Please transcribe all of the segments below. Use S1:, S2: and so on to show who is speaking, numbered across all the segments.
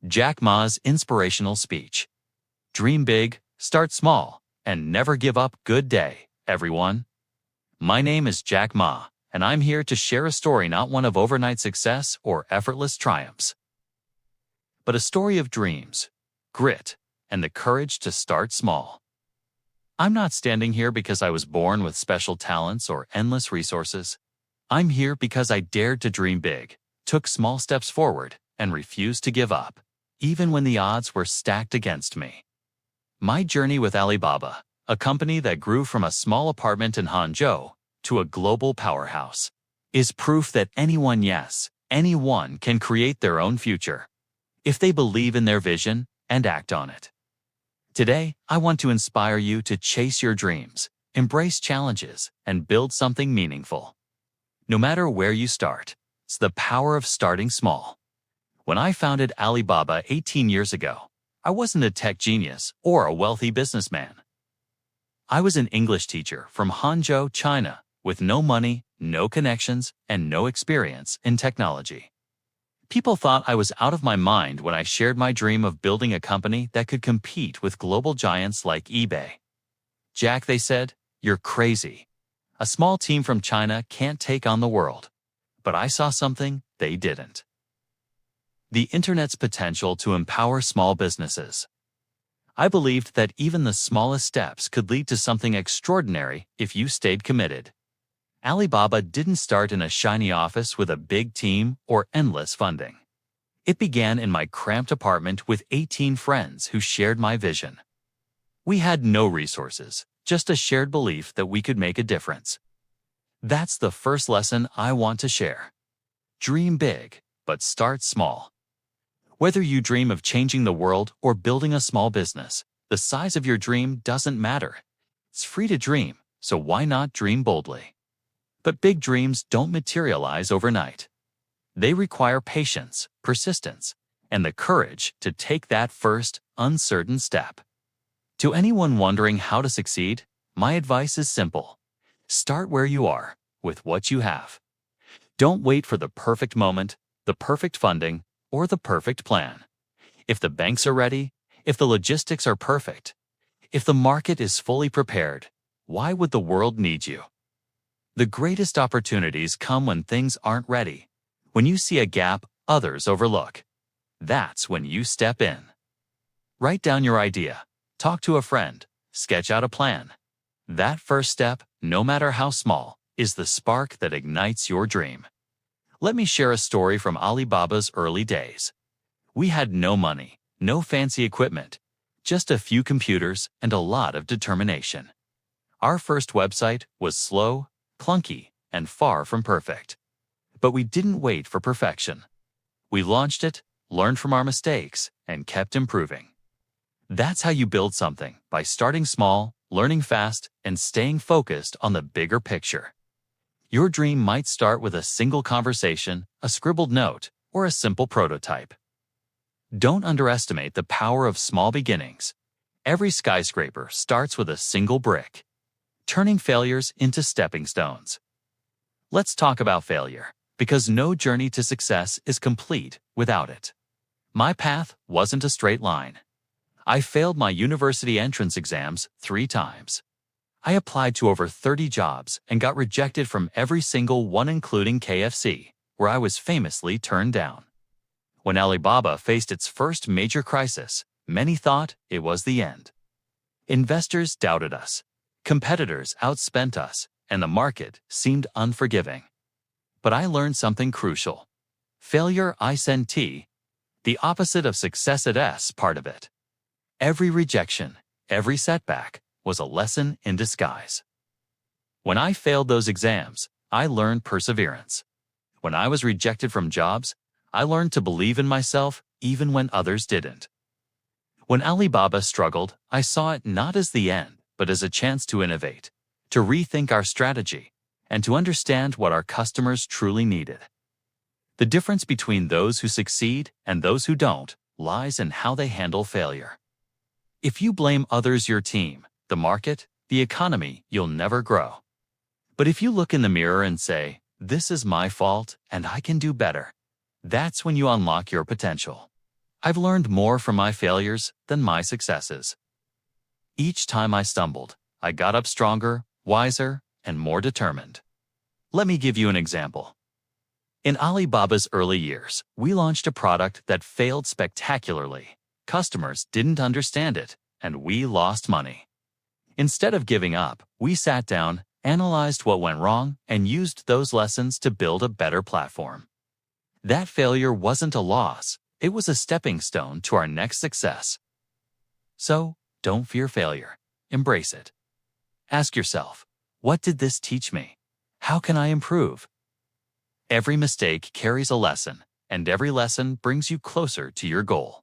S1: Jack Ma's inspirational speech. Dream big, start small, and never give up. Good day, everyone. My name is Jack Ma, and I'm here to share a story, not one of overnight success or effortless triumphs, but a story of dreams, grit, and the courage to start small. I'm not standing here because I was born with special talents or endless resources. I'm here because I dared to dream big, took small steps forward, and refused to give up, even when the odds were stacked against me. My journey with Alibaba, a company that grew from a small apartment in Hangzhou to a global powerhouse, is proof that anyone, yes, anyone can create their own future, if they believe in their vision and act on it. Today, I want to inspire you to chase your dreams, embrace challenges, and build something meaningful. No matter where you start, it's the power of starting small. When I founded Alibaba 18 years ago, I wasn't a tech genius or a wealthy businessman. I was an English teacher from Hangzhou, China, with no money, no connections, and no experience in technology. People thought I was out of my mind when I shared my dream of building a company that could compete with global giants like eBay. Jack, they said, you're crazy. A small team from China can't take on the world. But I saw something they didn't. The internet's potential to empower small businesses. I believed that even the smallest steps could lead to something extraordinary if you stayed committed. Alibaba didn't start in a shiny office with a big team or endless funding. It began in my cramped apartment with 18 friends who shared my vision. We had no resources, just a shared belief that we could make a difference. That's the first lesson I want to share. Dream big, but start small. Whether you dream of changing the world or building a small business, the size of your dream doesn't matter. It's free to dream, so why not dream boldly? But big dreams don't materialize overnight. They require patience, persistence, and the courage to take that first, uncertain step. To anyone wondering how to succeed, my advice is simple. Start where you are, with what you have. Don't wait for the perfect moment, the perfect funding, or the perfect plan. If the banks are ready, if the logistics are perfect, if the market is fully prepared, why would the world need you? The greatest opportunities come when things aren't ready, when you see a gap others overlook. That's when you step in. Write down your idea, talk to a friend, sketch out a plan. That first step, no matter how small, is the spark that ignites your dream. Let me share a story from Alibaba's early days. We had no money, no fancy equipment, just a few computers and a lot of determination. Our first website was slow, clunky, and far from perfect. But we didn't wait for perfection. We launched it, learned from our mistakes, and kept improving. That's how you build something, by starting small, learning fast, and staying focused on the bigger picture. Your dream might start with a single conversation, a scribbled note, or a simple prototype. Don't underestimate the power of small beginnings. Every skyscraper starts with a single brick, turning failures into stepping stones. Let's talk about failure, because no journey to success is complete without it. My path wasn't a straight line. I failed my university entrance exams 3 times. I applied to over 30 jobs and got rejected from every single one, including KFC, where I was famously turned down. When Alibaba faced its first major crisis, many thought it was the end. Investors doubted us, competitors outspent us, and the market seemed unforgiving. But I learned something crucial. Failure isn't the opposite of success at S part of it. Every rejection, every setback, was a lesson in disguise. When I failed those exams, I learned perseverance. When I was rejected from jobs, I learned to believe in myself even when others didn't. When Alibaba struggled, I saw it not as the end, but as a chance to innovate, to rethink our strategy, and to understand what our customers truly needed. The difference between those who succeed and those who don't lies in how they handle failure. If you blame others, your team, the market, the economy, you'll never grow. But if you look in the mirror and say, "This is my fault and I can do better," that's when you unlock your potential. I've learned more from my failures than my successes. Each time I stumbled, I got up stronger, wiser, and more determined. Let me give you an example. In Alibaba's early years, we launched a product that failed spectacularly. Customers didn't understand it, and we lost money. Instead of giving up, we sat down, analyzed what went wrong, and used those lessons to build a better platform. That failure wasn't a loss, it was a stepping stone to our next success. So, don't fear failure. Embrace it. Ask yourself, what did this teach me? How can I improve? Every mistake carries a lesson, and every lesson brings you closer to your goal.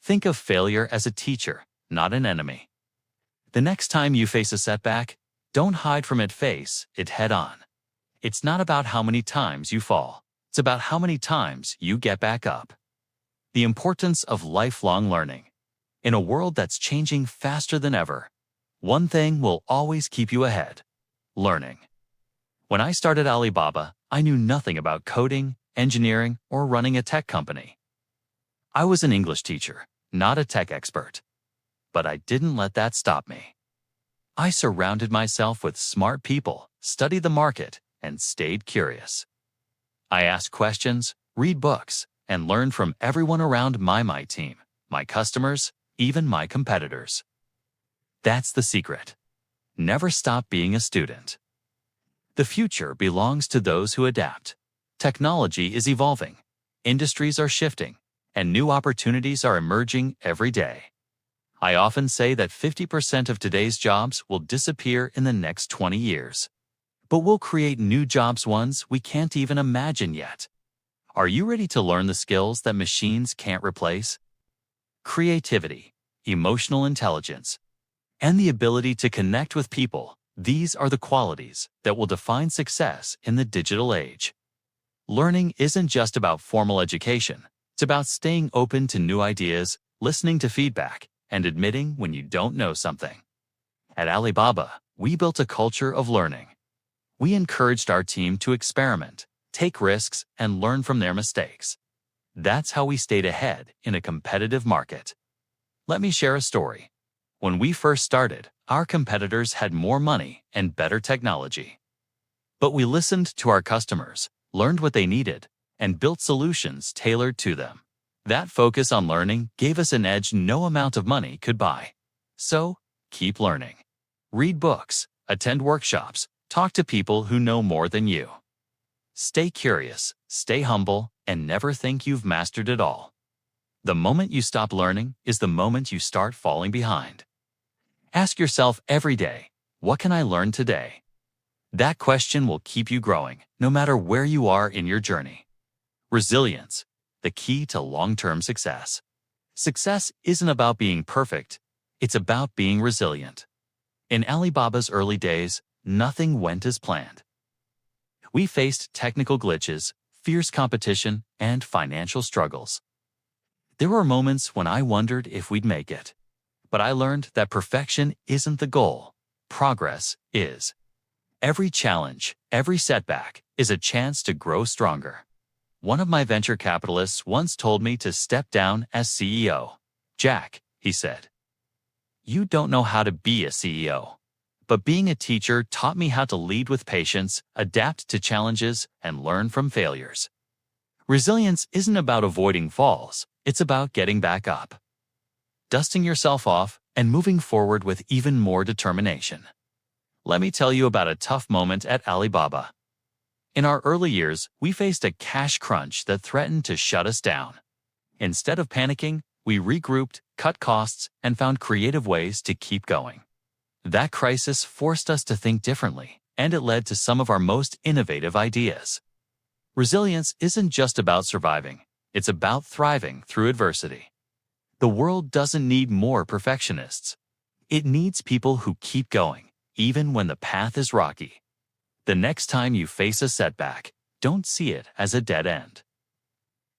S1: Think of failure as a teacher, not an enemy. The next time you face a setback, don't hide from it, face it head on. It's not about how many times you fall. It's about how many times you get back up. The importance of lifelong learning. In a world that's changing faster than ever, one thing will always keep you ahead: learning. When I started Alibaba, I knew nothing about coding, engineering, or running a tech company. I was an English teacher, not a tech expert. But I didn't let that stop me. I surrounded myself with smart people, studied the market, and stayed curious. I asked questions, read books, and learned from everyone around my team, my customers, even my competitors. That's the secret. Never stop being a student. The future belongs to those who adapt. Technology is evolving, industries are shifting, and new opportunities are emerging every day. I often say that 50% of today's jobs will disappear in the next 20 years. But we'll create new jobs, ones we can't even imagine yet. Are you ready to learn the skills that machines can't replace? Creativity, emotional intelligence, and the ability to connect with people. These are the qualities that will define success in the digital age. Learning isn't just about formal education. It's about staying open to new ideas, listening to feedback, and admitting when you don't know something. At Alibaba, we built a culture of learning. We encouraged our team to experiment, take risks, and learn from their mistakes. That's how we stayed ahead in a competitive market. Let me share a story. When we first started, our competitors had more money and better technology. But we listened to our customers, learned what they needed, and built solutions tailored to them. That focus on learning gave us an edge no amount of money could buy. So, keep learning. Read books, attend workshops, talk to people who know more than you. Stay curious, stay humble, and never think you've mastered it all. The moment you stop learning is the moment you start falling behind. Ask yourself every day, what can I learn today? That question will keep you growing, no matter where you are in your journey. Resilience, the key to long-term success. Success isn't about being perfect, it's about being resilient. In Alibaba's early days, nothing went as planned. We faced technical glitches, fierce competition, and financial struggles. There were moments when I wondered if we'd make it. But I learned that perfection isn't the goal. Progress is. Every challenge, every setback, is a chance to grow stronger. One of my venture capitalists once told me to step down as CEO. "Jack," he said, "you don't know how to be a CEO. But being a teacher taught me how to lead with patience, adapt to challenges, and learn from failures." Resilience isn't about avoiding falls, it's about getting back up, dusting yourself off, and moving forward with even more determination. Let me tell you about a tough moment at Alibaba. In our early years, we faced a cash crunch that threatened to shut us down. Instead of panicking, we regrouped, cut costs, and found creative ways to keep going. That crisis forced us to think differently, and it led to some of our most innovative ideas. Resilience isn't just about surviving, it's about thriving through adversity. The world doesn't need more perfectionists. It needs people who keep going, even when the path is rocky. The next time you face a setback, don't see it as a dead end.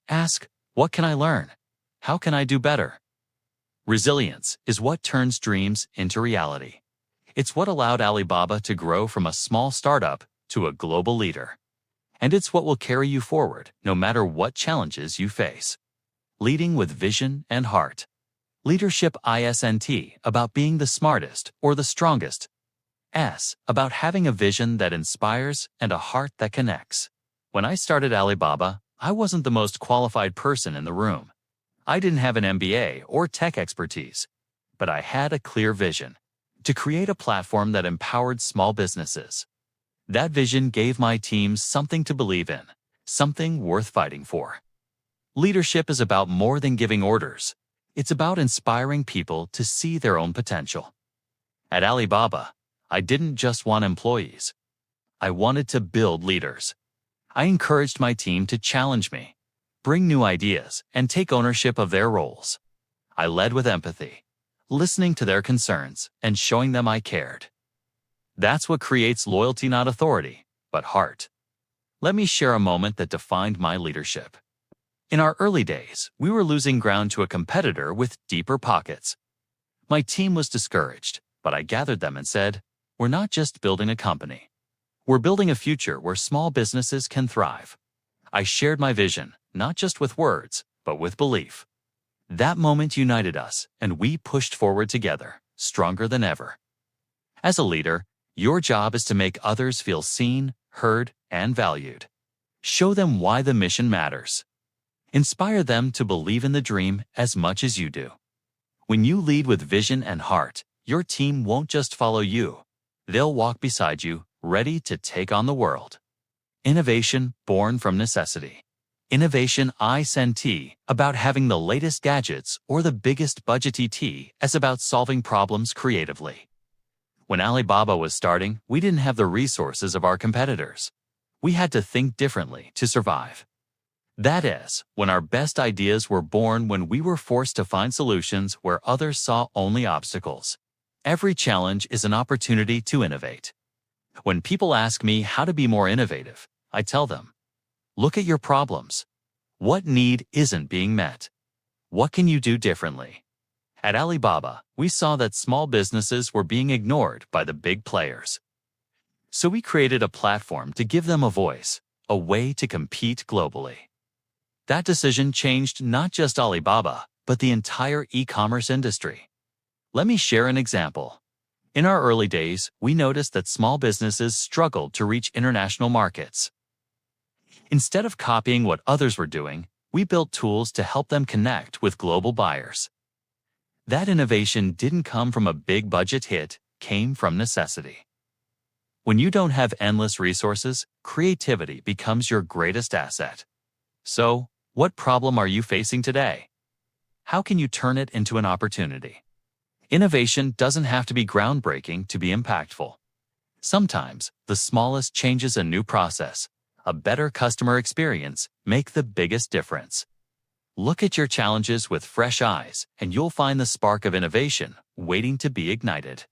S1: Ask, what can I learn? How can I do better? Resilience is what turns dreams into reality. It's what allowed Alibaba to grow from a small startup to a global leader. And it's what will carry you forward no matter what challenges you face. Leading with vision and heart. Leadership isn't about being the smartest or the strongest. S about having a vision that inspires and a heart that connects. When I started Alibaba, I wasn't the most qualified person in the room. I didn't have an MBA or tech expertise, but I had a clear vision to create a platform that empowered small businesses. That vision gave my team something to believe in, something worth fighting for. Leadership is about more than giving orders. It's about inspiring people to see their own potential. At Alibaba, I didn't just want employees. I wanted to build leaders. I encouraged my team to challenge me, bring new ideas, and take ownership of their roles. I led with empathy, listening to their concerns and showing them I cared. That's what creates loyalty, not authority, but heart. Let me share a moment that defined my leadership. In our early days, we were losing ground to a competitor with deeper pockets. My team was discouraged, but I gathered them and said, "We're not just building a company. We're building a future where small businesses can thrive." I shared my vision, not just with words, but with belief. That moment united us, and we pushed forward together, stronger than ever. As a leader, your job is to make others feel seen, heard, and valued. Show them why the mission matters. Inspire them to believe in the dream as much as you do. When you lead with vision and heart, your team won't just follow you. They'll walk beside you, ready to take on the world. Innovation born from necessity. Innovation isn't about having the latest gadgets or the biggest budget. It is about solving problems creatively. When Alibaba was starting, we didn't have the resources of our competitors. We had to think differently to survive. That is, when our best ideas were born when we were forced to find solutions where others saw only obstacles. Every challenge is an opportunity to innovate. When people ask me how to be more innovative, I tell them, look at your problems. What need isn't being met? What can you do differently? At Alibaba, we saw that small businesses were being ignored by the big players. So we created a platform to give them a voice, a way to compete globally. That decision changed not just Alibaba, but the entire e-commerce industry. Let me share an example. In our early days, we noticed that small businesses struggled to reach international markets. Instead of copying what others were doing, we built tools to help them connect with global buyers. That innovation didn't come from a big budget hit, came from necessity. When you don't have endless resources, creativity becomes your greatest asset. So, what problem are you facing today? How can you turn it into an opportunity? Innovation doesn't have to be groundbreaking to be impactful. Sometimes, the smallest changes, a new process, a better customer experience, make the biggest difference. Look at your challenges with fresh eyes, and you'll find the spark of innovation waiting to be ignited.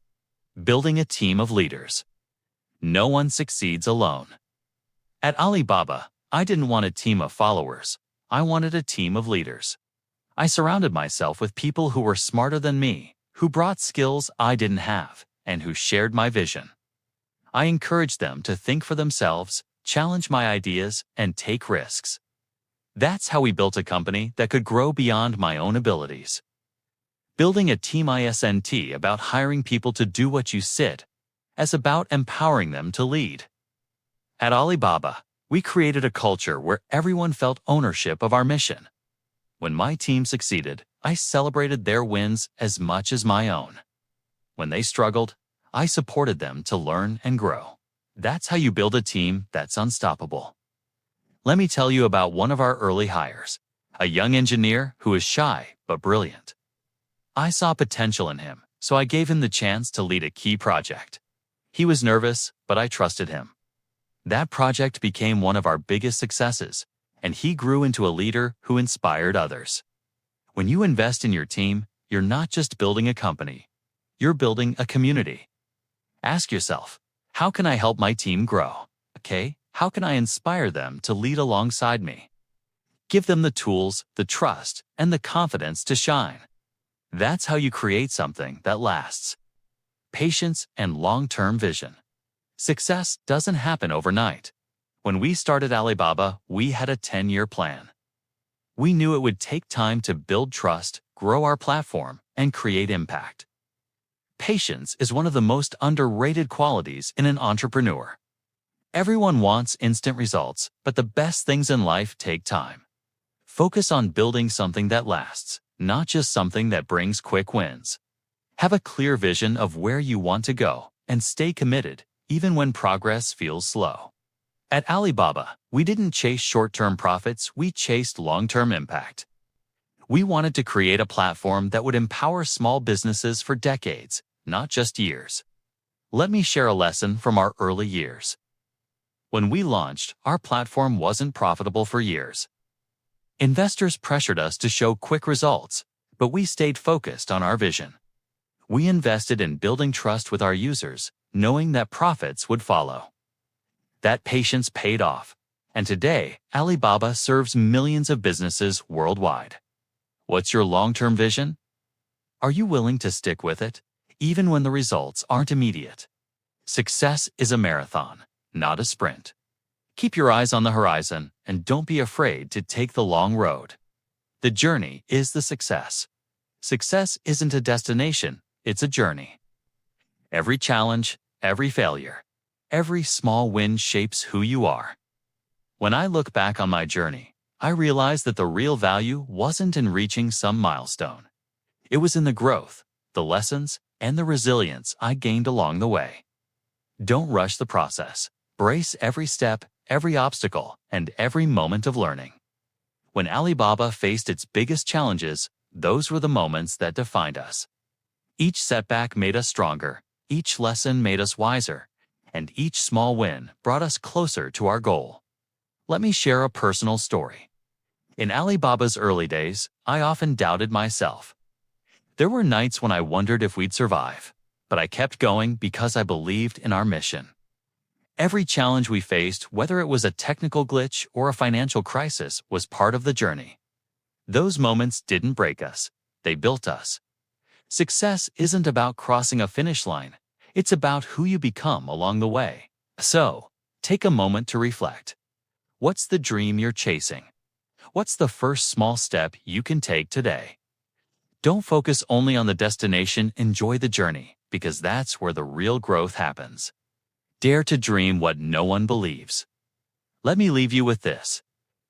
S1: Building a team of leaders. No one succeeds alone. At Alibaba, I didn't want a team of followers. I wanted a team of leaders. I surrounded myself with people who were smarter than me, who brought skills I didn't have, and who shared my vision. I encouraged them to think for themselves, challenge my ideas, and take risks. That's how we built a company that could grow beyond my own abilities. Building a team isn't about hiring people to do what you said, as about empowering them to lead. At Alibaba, we created a culture where everyone felt ownership of our mission. When my team succeeded, I celebrated their wins as much as my own. When they struggled, I supported them to learn and grow. That's how you build a team that's unstoppable. Let me tell you about one of our early hires, a young engineer who is shy but brilliant. I saw potential in him, so I gave him the chance to lead a key project. He was nervous, but I trusted him. That project became one of our biggest successes, and he grew into a leader who inspired others. When you invest in your team, you're not just building a company, you're building a community. Ask yourself, how can I help my team grow? Okay, how can I inspire them to lead alongside me? Give them the tools, the trust, and the confidence to shine. That's how you create something that lasts. Patience and long-term vision. Success doesn't happen overnight. When we started Alibaba, we had a 10-year plan. We knew it would take time to build trust, grow our platform, and create impact. Patience is one of the most underrated qualities in an entrepreneur. Everyone wants instant results, but the best things in life take time. Focus on building something that lasts, not just something that brings quick wins. Have a clear vision of where you want to go and stay committed, even when progress feels slow. At Alibaba, we didn't chase short-term profits, we chased long-term impact. We wanted to create a platform that would empower small businesses for decades, not just years. Let me share a lesson from our early years. When we launched, our platform wasn't profitable for years. Investors pressured us to show quick results, but we stayed focused on our vision. We invested in building trust with our users, knowing that profits would follow. That patience paid off, and today, Alibaba serves millions of businesses worldwide. What's your long-term vision? Are you willing to stick with it, even when the results aren't immediate? Success is a marathon, not a sprint. Keep your eyes on the horizon and don't be afraid to take the long road. The journey is the success. Success isn't a destination, it's a journey. Every challenge, every failure, every small win shapes who you are. When I look back on my journey, I realize that the real value wasn't in reaching some milestone. It was in the growth, the lessons, and the resilience I gained along the way. Don't rush the process. Brace every step, every obstacle, and every moment of learning. When Alibaba faced its biggest challenges, those were the moments that defined us. Each setback made us stronger, each lesson made us wiser, and each small win brought us closer to our goal. Let me share a personal story. In Alibaba's early days, I often doubted myself. There were nights when I wondered if we'd survive, but I kept going because I believed in our mission. Every challenge we faced, whether it was a technical glitch or a financial crisis, was part of the journey. Those moments didn't break us, they built us. Success isn't about crossing a finish line, it's about who you become along the way. So, take a moment to reflect. What's the dream you're chasing? What's the first small step you can take today? Don't focus only on the destination, enjoy the journey, because that's where the real growth happens. Dare to dream what no one believes. Let me leave you with this.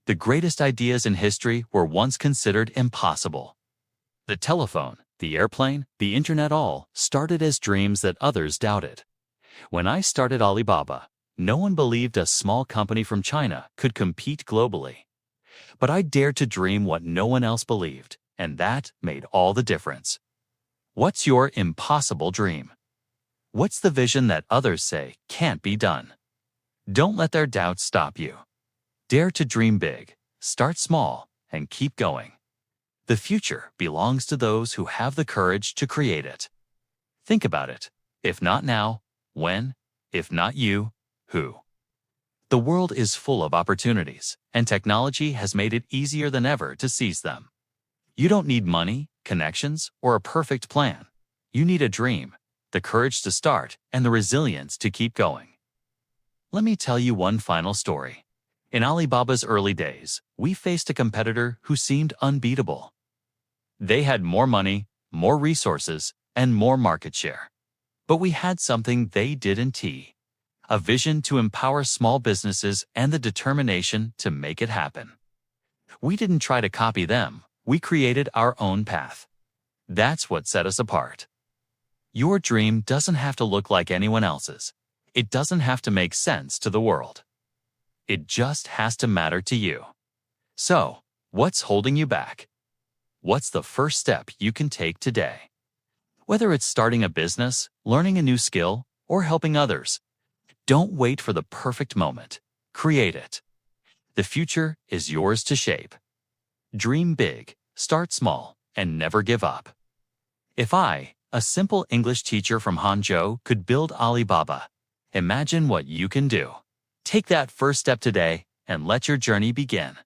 S1: The greatest ideas in history were once considered impossible. The telephone, the airplane, the internet all started as dreams that others doubted. When I started Alibaba, no one believed a small company from China could compete globally. But I dared to dream what no one else believed, and that made all the difference. What's your impossible dream? What's the vision that others say can't be done? Don't let their doubts stop you. Dare to dream big, start small, and keep going. The future belongs to those who have the courage to create it. Think about it. If not now, when? If not you, who? The world is full of opportunities, and technology has made it easier than ever to seize them. You don't need money, connections, or a perfect plan. You need a dream, the courage to start, and the resilience to keep going. Let me tell you one final story. In Alibaba's early days, we faced a competitor who seemed unbeatable. They had more money, more resources, and more market share. But we had something they didn't: a vision to empower small businesses and the determination to make it happen. We didn't try to copy them, we created our own path. That's what set us apart. Your dream doesn't have to look like anyone else's. It doesn't have to make sense to the world. It just has to matter to you. So, what's holding you back? What's the first step you can take today? Whether it's starting a business, learning a new skill, or helping others, don't wait for the perfect moment. Create it. The future is yours to shape. Dream big, start small, and never give up. If I, a simple English teacher from Hangzhou, could build Alibaba, imagine what you can do. Take that first step today and let your journey begin.